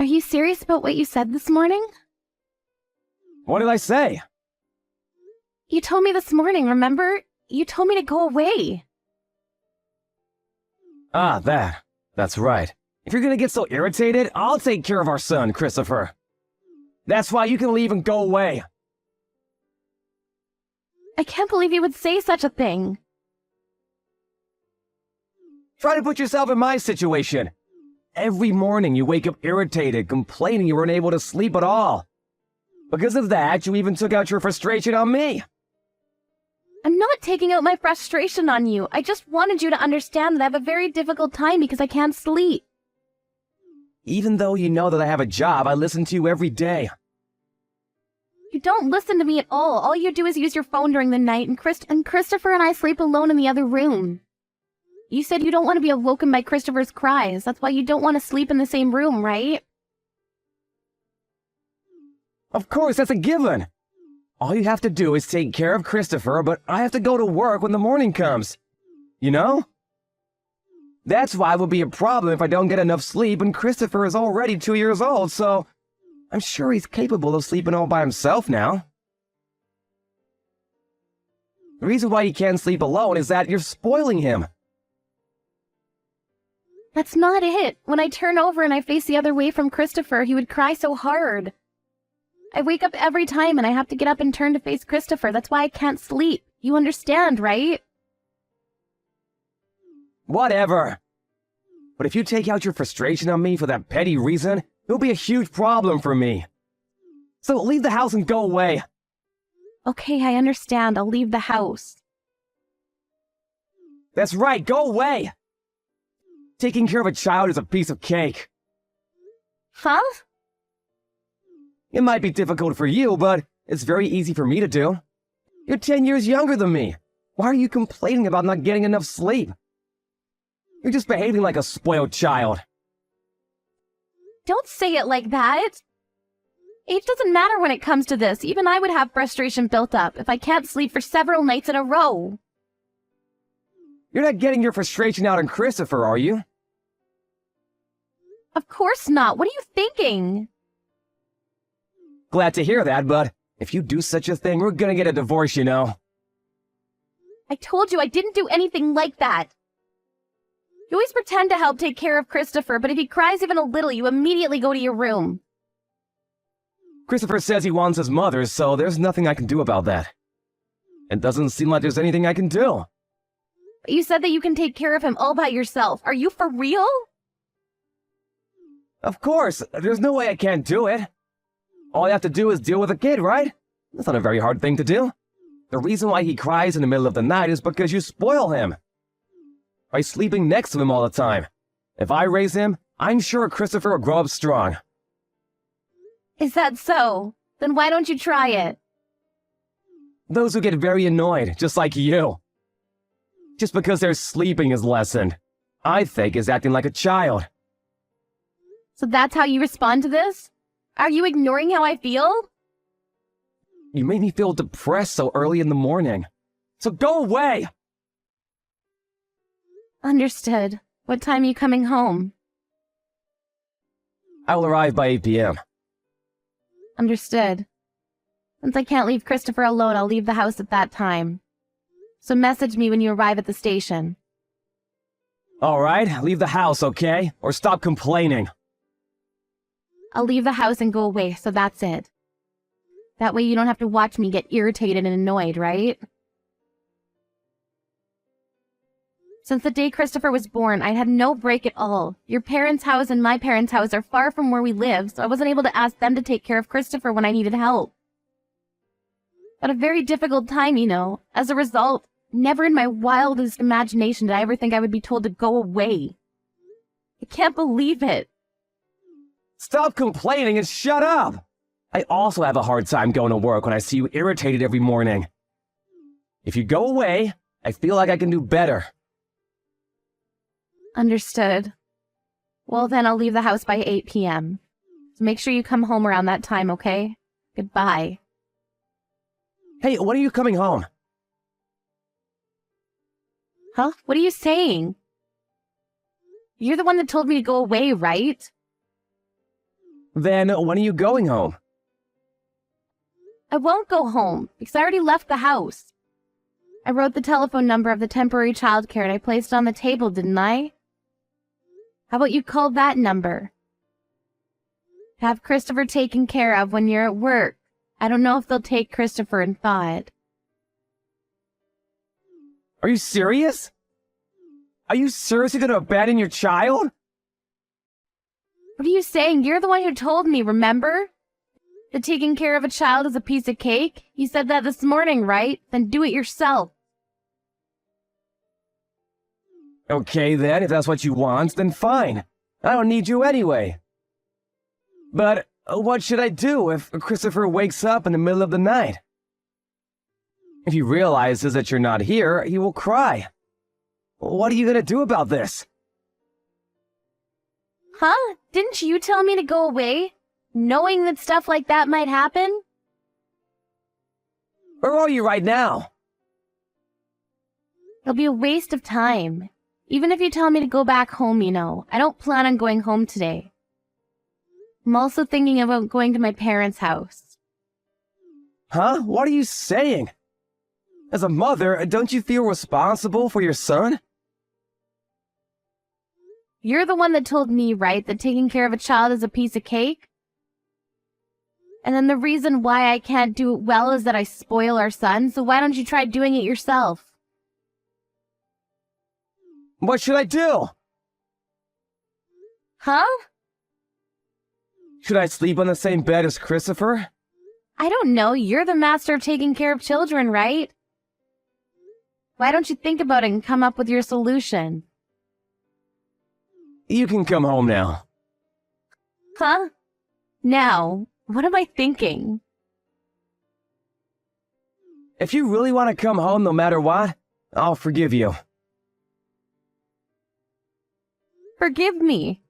Are you serious about what you said this morning? What did I say? You told me this morning, remember? You told me to go away. Ah, that's right. If you're gonna get so irritated, I'll take care of our son, Christopher. That's why you can leave and go away. I can't believe you would say such a thing. Try to put yourself in my situation. Every morning you wake up irritated, complaining you weren't able to sleep at all. Because of that, you even took out your frustration on me. I'm not taking out my frustration on you. I just wanted you to understand that I have a very difficult time because I can't sleep. Even though you know that I have a job, I listen to you every day. You don't listen to me at all. All you do is use your phone during the night, and Christopher and I sleep alone in the other room. You said you don't want to be awoken by Christopher's cries. That's why you don't want to sleep in the same room, right? Of course, that's a given. All you have to do is take care of Christopher, but I have to go to work when the morning comes. You know? That's why it would be a problem if I don't get enough sleep, and Christopher is already 2 years old, so I'm sure he's capable of sleeping all by himself now. The reason why he can't sleep alone is that you're spoiling him. That's not it. When I turn over and I face the other way from Christopher, he would cry so hard. I wake up every time and I have to get up and turn to face Christopher. That's why I can't sleep. You understand, right? Whatever. But if you take out your frustration on me for that petty reason, it'll be a huge problem for me. So leave the house and go away. Okay, I understand. I'll leave the house. That's right, go away! Taking care of a child is a piece of cake. Huh? It might be difficult for you, but it's very easy for me to do. You're 10 years younger than me. Why are you complaining about not getting enough sleep? You're just behaving like a spoiled child. Don't say it like that. Age doesn't matter when it comes to this. Even I would have frustration built up if I can't sleep for several nights in a row. You're not getting your frustration out on Christopher, are you? Of course not. What are you thinking? Glad to hear that, but if you do such a thing, we're gonna get a divorce, you know. I told you I didn't do anything like that. You always pretend to help take care of Christopher, but if he cries even a little, you immediately go to your room. Christopher says he wants his mother, so there's nothing I can do about that. It doesn't seem like there's anything I can do. But you said that you can take care of him all by yourself. Are you for real? Of course, there's no way I can't do it. All I have to do is deal with a kid, right? That's not a very hard thing to do. The reason why he cries in the middle of the night is because you spoil him. By sleeping next to him all the time. If I raise him, I'm sure Christopher will grow up strong. Is that so? Then why don't you try it? Those who get very annoyed, just like you. Just because their sleeping is lessened, I think is acting like a child. So that's how you respond to this? Are you ignoring how I feel? You made me feel depressed so early in the morning. So go away! Understood. What time are you coming home? I will arrive by 8 p.m. Understood. Since I can't leave Christopher alone, I'll leave the house at that time. So message me when you arrive at the station. Alright, leave the house, okay? Or stop complaining. I'll leave the house and go away, so that's it. That way you don't have to watch me get irritated and annoyed, right? Since the day Christopher was born, I had no break at all. Your parents' house and my parents' house are far from where we live, so I wasn't able to ask them to take care of Christopher when I needed help. Had a very difficult time, you know. As a result, never in my wildest imagination did I ever think I would be told to go away. I can't believe it. Stop complaining and shut up! I also have a hard time going to work when I see you irritated every morning. If you go away, I feel like I can do better. Understood. Well, then I'll leave the house by 8 p.m. So make sure you come home around that time, okay? Goodbye. Hey, when are you coming home? Huh? What are you saying? You're the one that told me to go away, right? Then when are you going home? I won't go home because I already left the house. I wrote the telephone number of the temporary childcare and I placed it on the table, didn't I? How about you call that number? Have Christopher taken care of when you're at work. I don't know if they'll take Christopher in thought. Are you serious? Are you seriously going to abandon your child? What are you saying? You're the one who told me, remember? That taking care of a child is a piece of cake? You said that this morning, right? Then do it yourself. Okay then, if that's what you want, then fine. I don't need you anyway. But what should I do if Christopher wakes up in the middle of the night? If he realizes that you're not here, he will cry. What are you gonna do about this? Huh? Didn't you tell me to go away? Knowing that stuff like that might happen? Where are you right now? It'll be a waste of time. Even if you tell me to go back home, you know. I don't plan on going home today. I'm also thinking about going to my parents' house. Huh? What are you saying? As a mother, don't you feel responsible for your son? You're the one that told me, right, that taking care of a child is a piece of cake? And then the reason why I can't do it well is that I spoil our son, so why don't you try doing it yourself? What should I do? Huh? Should I sleep on the same bed as Christopher? I don't know. You're the master of taking care of children, right? Why don't you think about it and come up with your solution? You can come home now. Huh? Now, what am I thinking? If you really want to come home no matter what, I'll forgive you. Forgive me.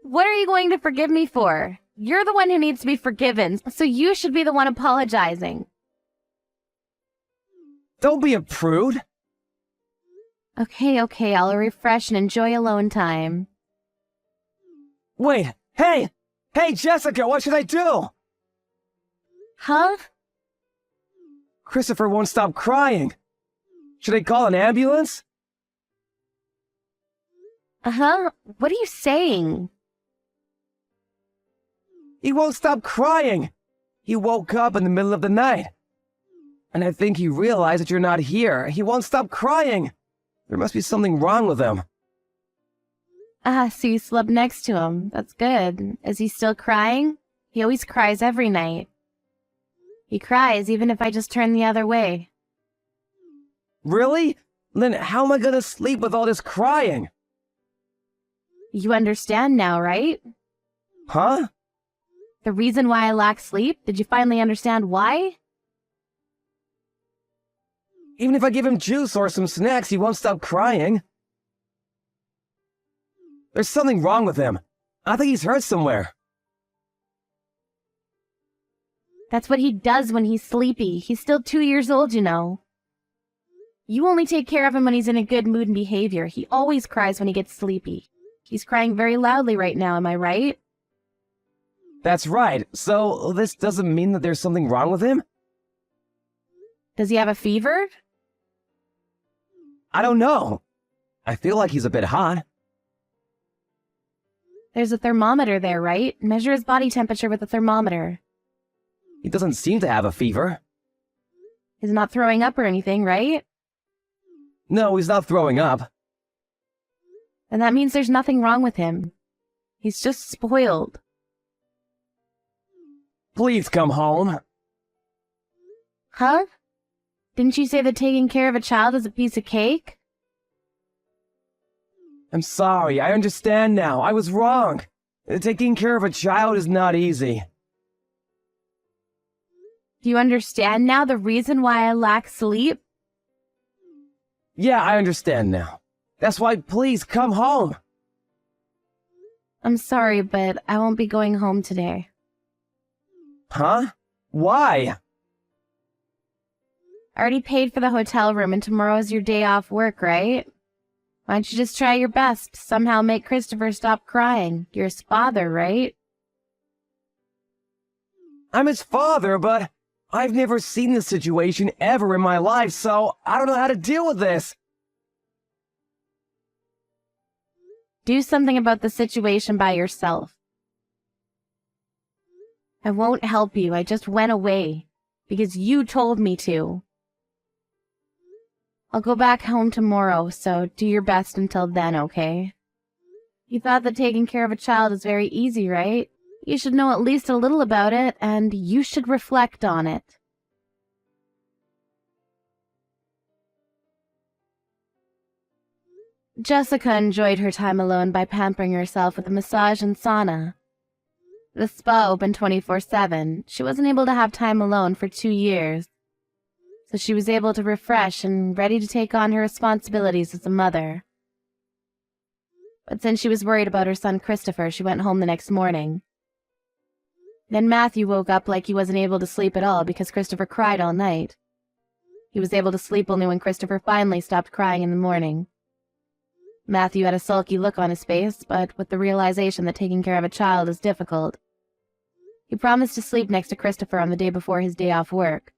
What are you going to forgive me for? You're the one who needs to be forgiven, so you should be the one apologizing. Don't be a prude. Okay, I'll refresh and enjoy alone time. Wait, hey! Hey, Jessica, what should I do? Huh? Christopher won't stop crying. Should I call an ambulance? Uh-huh. What are you saying? He won't stop crying. He woke up in the middle of the night. And I think he realized that you're not here. He won't stop crying. There must be something wrong with him. So you slept next to him. That's good. Is he still crying? He always cries every night. He cries even if I just turn the other way. Really? Then how am I gonna sleep with all this crying? You understand now, right? Huh? The reason why I lack sleep? Did you finally understand why? Even if I give him juice or some snacks, he won't stop crying. There's something wrong with him. I think he's hurt somewhere. That's what he does when he's sleepy. He's still 2 years old, you know. You only take care of him when he's in a good mood and behavior. He always cries when he gets sleepy. He's crying very loudly right now, am I right? That's right. So this doesn't mean that there's something wrong with him? Does he have a fever? I don't know. I feel like he's a bit hot. There's a thermometer there, right? Measure his body temperature with a thermometer. He doesn't seem to have a fever. He's not throwing up or anything, right? No, he's not throwing up. And that means there's nothing wrong with him. He's just spoiled. Please come home. Huh? Didn't you say that taking care of a child is a piece of cake? I'm sorry, I understand now. I was wrong. Taking care of a child is not easy. Do you understand now the reason why I lack sleep? Yeah, I understand now. That's why please come home. I'm sorry, but I won't be going home today. Huh? Why? I already paid for the hotel room and tomorrow's your day off work, right? Why don't you just try your best, somehow make Christopher stop crying? You're his father, right? I'm his father, but I've never seen this situation ever in my life, so I don't know how to deal with this. Do something about the situation by yourself. I won't help you. I just went away because you told me to. I'll go back home tomorrow, so do your best until then, okay? You thought that taking care of a child is very easy, right? You should know at least a little about it, and you should reflect on it. Jessica enjoyed her time alone by pampering herself with a massage and sauna. The spa opened 24/7. She wasn't able to have time alone for 2 years, so she was able to refresh and ready to take on her responsibilities as a mother. But since she was worried about her son Christopher, she went home the next morning. Then Matthew woke up like he wasn't able to sleep at all because Christopher cried all night. He was able to sleep only when Christopher finally stopped crying in the morning. Matthew had a sulky look on his face, but with the realization that taking care of a child is difficult, he promised to sleep next to Christopher on the day before his day off work.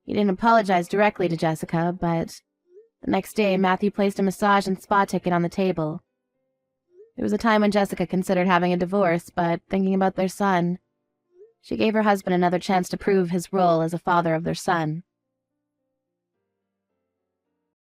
He didn't apologize directly to Jessica, but the next day Matthew placed a massage and spa ticket on the table. There was a time when Jessica considered having a divorce, but thinking about their son, she gave her husband another chance to prove his role as a father of their son.